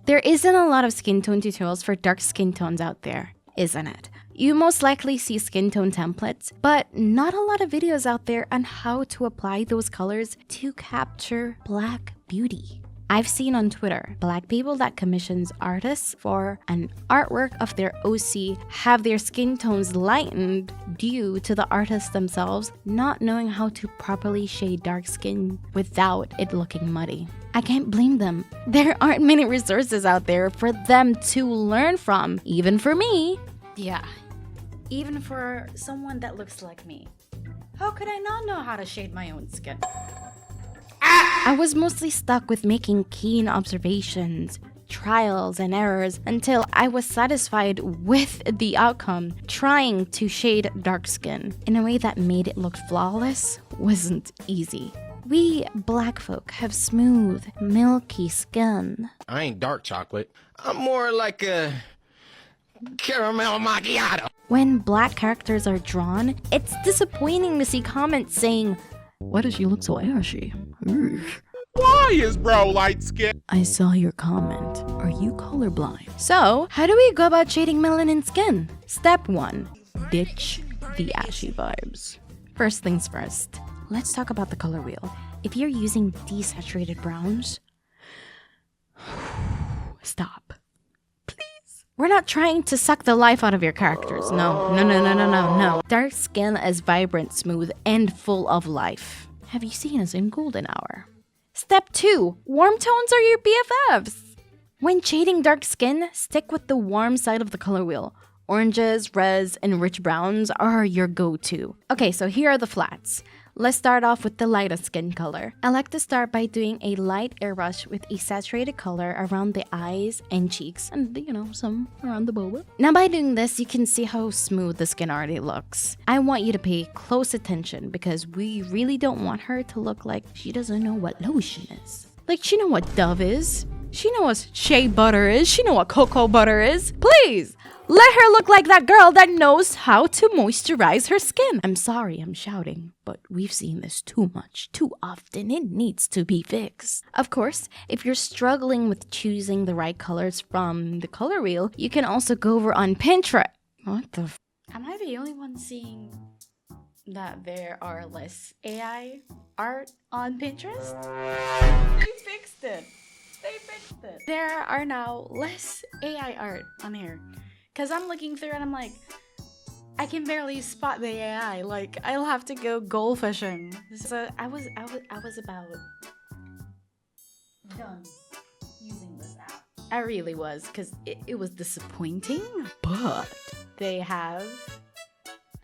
There isn't a lot of skin tone tutorials for dark skin tones out there, isn't it? You most likely see skin tone templates, but not a lot of videos out there on how to apply those colors to capture black beauty. I've seen on Twitter, black people that commissions artists for an artwork of their OC have their skin tones lightened due to the artists themselves not knowing how to properly shade dark skin without it looking muddy. I can't blame them. There aren't many resources out there for them to learn from, even for me. Yeah, even for someone that looks like me. How could I not know how to shade my own skin? I was mostly stuck with making keen observations, trials and errors until I was satisfied with the outcome. Trying to shade dark skin in a way that made it look flawless wasn't easy. We black folk have smooth, milky skin. I ain't dark chocolate. I'm more like a caramel macchiato. When black characters are drawn, it's disappointing to see comments saying, "Why does she look so ashy?" Why is bro light skin? I saw your comment. Are you colorblind? So, how do we go about shading melanin skin? Step 1. Ditch the ashy vibes. First things first, let's talk about the color wheel. If you're using desaturated browns, stop. Please. We're not trying to suck the life out of your characters. No. Dark skin is vibrant, smooth, and full of life. Have you seen us in golden hour? Step 2. Warm tones are your BFFs. When shading dark skin, stick with the warm side of the color wheel. Oranges, reds, and rich browns are your go-to. Okay, so here are the flats. Let's start off with the lightest skin color. I like to start by doing a light airbrush with a saturated color around the eyes and cheeks, and some around the boba. Now by doing this, you can see how smooth the skin already looks. I want you to pay close attention because we really don't want her to look like she doesn't know what lotion is. Like, she know what Dove is. She know what shea butter is. She know what cocoa butter is. Please, let her look like that girl that knows how to moisturize her skin. I'm sorry I'm shouting, but we've seen this too much, too often. It needs to be fixed. Of course, if you're struggling with choosing the right colors from the color wheel, you can also go over on Pinterest. What the Am I the only one seeing that there are less AI art on Pinterest? They fixed it. There are now less AI art on here. Because I'm looking through and I'm like, I can barely spot the AI. Like, I'll have to go gold fishing. So I was about done using this app. I really was, because it was disappointing. But they have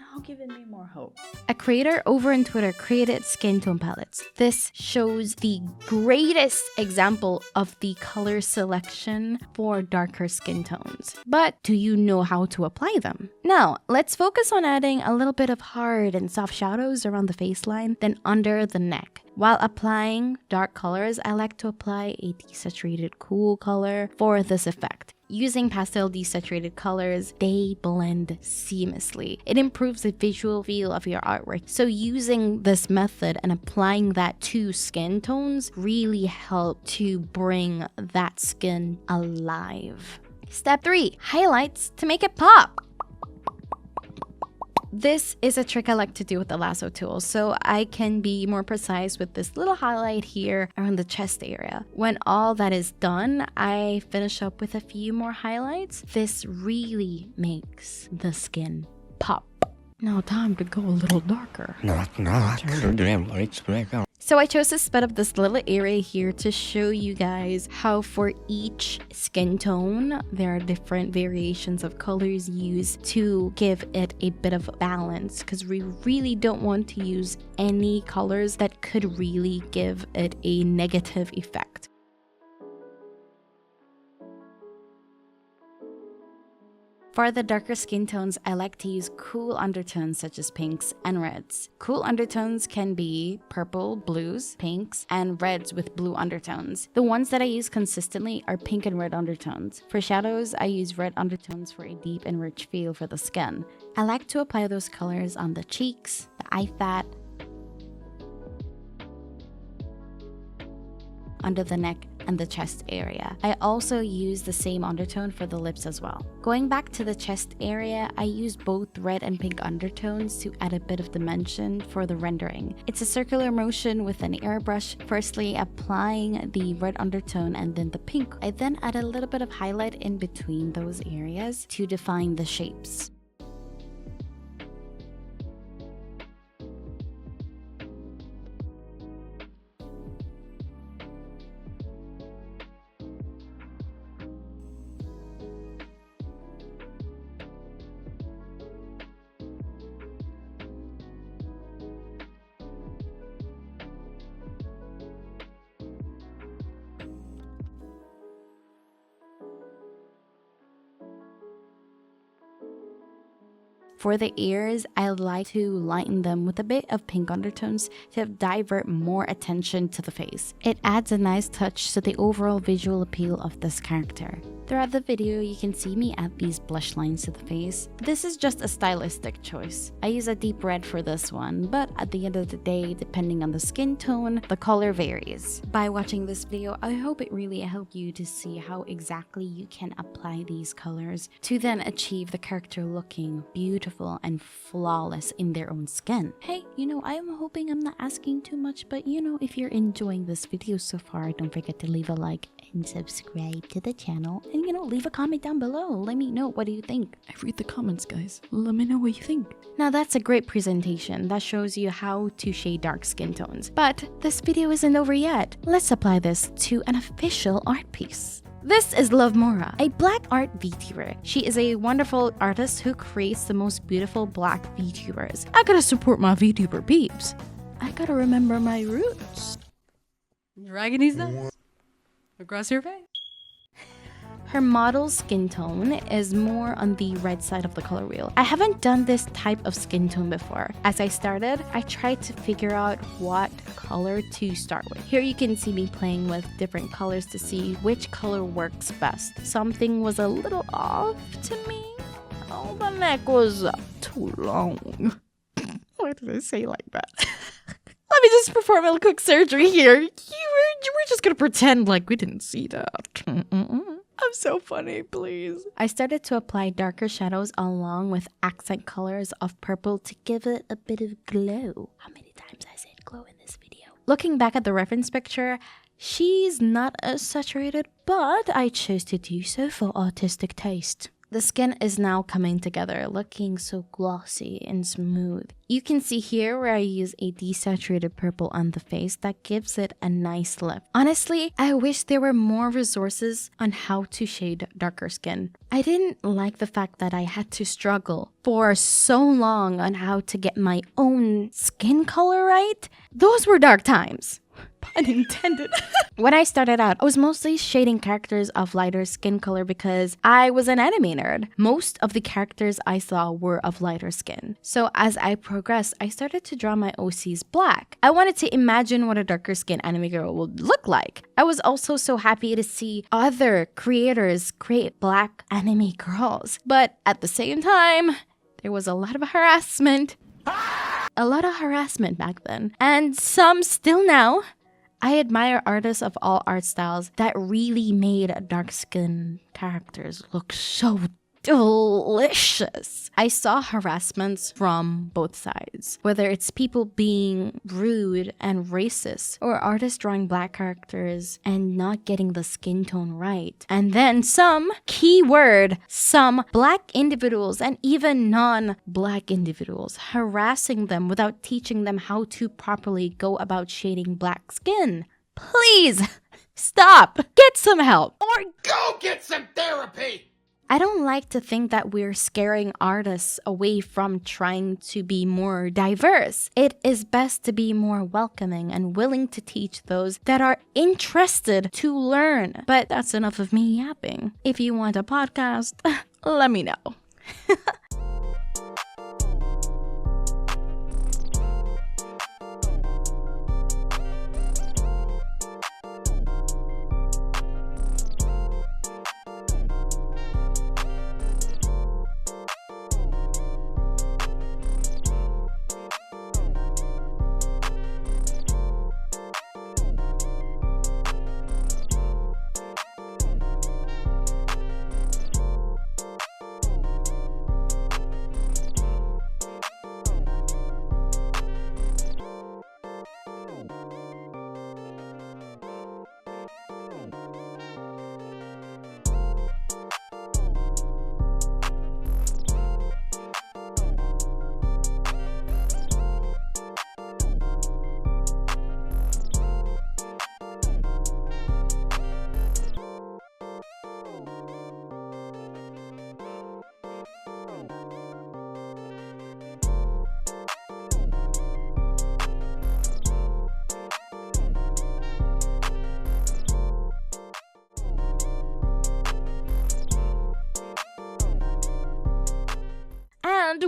now given me more hope. A creator over on Twitter created skin tone palettes. This shows the greatest example of the color selection for darker skin tones. But do you know how to apply them? Now, let's focus on adding a little bit of hard and soft shadows around the face line, then under the neck. While applying dark colors, I like to apply a desaturated cool color for this effect. Using pastel desaturated colors, they blend seamlessly. It improves the visual feel of your artwork. So using this method and applying that to skin tones really help to bring that skin alive. Step 3, highlights to make it pop. This is a trick I like to do with the lasso tool, so I can be more precise with this little highlight here around the chest area. When all that is done, I finish up with a few more highlights. This really makes the skin pop. Now time to go a little darker. So I chose to sped up this little area here to show you guys how for each skin tone, there are different variations of colors used to give it a bit of balance, because we really don't want to use any colors that could really give it a negative effect. For the darker skin tones, I like to use cool undertones such as pinks and reds. Cool undertones can be purple, blues, pinks, and reds with blue undertones. The ones that I use consistently are pink and red undertones. For shadows, I use red undertones for a deep and rich feel for the skin. I like to apply those colors on the cheeks, the eye fat, under the neck, and the chest area. I also used the same undertone for the lips as well. Going back to the chest area, I used both red and pink undertones to add a bit of dimension for the rendering. It's a circular motion with an airbrush, firstly applying the red undertone and then the pink. I then add a little bit of highlight in between those areas to define the shapes. For the ears, I like to lighten them with a bit of pink undertones to divert more attention to the face. It adds a nice touch to the overall visual appeal of this character. Throughout the video, you can see me add these blush lines to the face. This is just a stylistic choice. I use a deep red for this one, but at the end of the day, depending on the skin tone, the color varies. By watching this video, I hope it really helped you to see how exactly you can apply these colors to then achieve the character looking beautiful and flawless in their own skin. Hey, I am hoping I'm not asking too much, but if you're enjoying this video so far, don't forget to leave a like and subscribe to the channel. And leave a comment down below. Let me know, what do you think? I read the comments, guys. Let me know what you think. Now that's a great presentation that shows you how to shade dark skin tones. But this video isn't over yet. Let's apply this to an official art piece. This is Lovmura, a black art VTuber. She is a wonderful artist who creates the most beautiful black VTubers. I gotta support my VTuber peeps. I gotta remember my roots. Dragging these nuts across your face. Her model's skin tone is more on the red side of the color wheel. I haven't done this type of skin tone before. As I started, I tried to figure out what color to start with. Here you can see me playing with different colors to see which color works best. Something was a little off to me. Oh, the neck was too long. Why did I say like that? Let me just perform a quick surgery here. We're just gonna pretend like we didn't see that. I'm so funny, please. I started to apply darker shadows along with accent colors of purple to give it a bit of glow. How many times I said glow in this video? Looking back at the reference picture, she's not as saturated, but I chose to do so for artistic taste. The skin is now coming together, looking so glossy and smooth. You can see here where I use a desaturated purple on the face that gives it a nice lift. Honestly, I wish there were more resources on how to shade darker skin. I didn't like the fact that I had to struggle for so long on how to get my own skin color right. Those were dark times. Pun intended. When I started out, I was mostly shading characters of lighter skin color because I was an anime nerd. Most of the characters I saw were of lighter skin. So as I progressed, I started to draw my OCs black. I wanted to imagine what a darker skin anime girl would look like. I was also so happy to see other creators create black anime girls. But at the same time, there was a lot of harassment. A lot of harassment back then. And some still now. I admire artists of all art styles that really made dark skin characters look so delicious. I saw harassments from both sides, whether it's people being rude and racist or artists drawing black characters and not getting the skin tone right. And then some black individuals and even non-black individuals harassing them without teaching them how to properly go about shading black skin. Please stop. Get some help. Or go get some therapy! I don't like to think that we're scaring artists away from trying to be more diverse. It is best to be more welcoming and willing to teach those that are interested to learn. But that's enough of me yapping. If you want a podcast, let me know.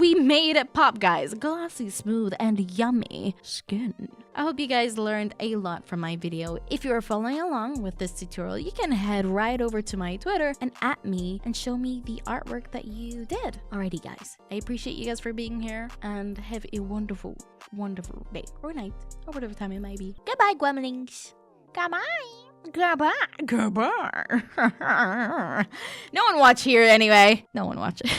we made it pop, guys. Glossy, smooth, and yummy skin. I hope you guys learned a lot from my video. If you are following along with this tutorial, you can head right over to my Twitter and at me and show me the artwork that you did. Alrighty, guys. I appreciate you guys for being here and have a wonderful, wonderful day or night or whatever time it might be. Goodbye, Gremlings. Goodbye. Goodbye. Goodbye. No one watch here anyway. No one watch it.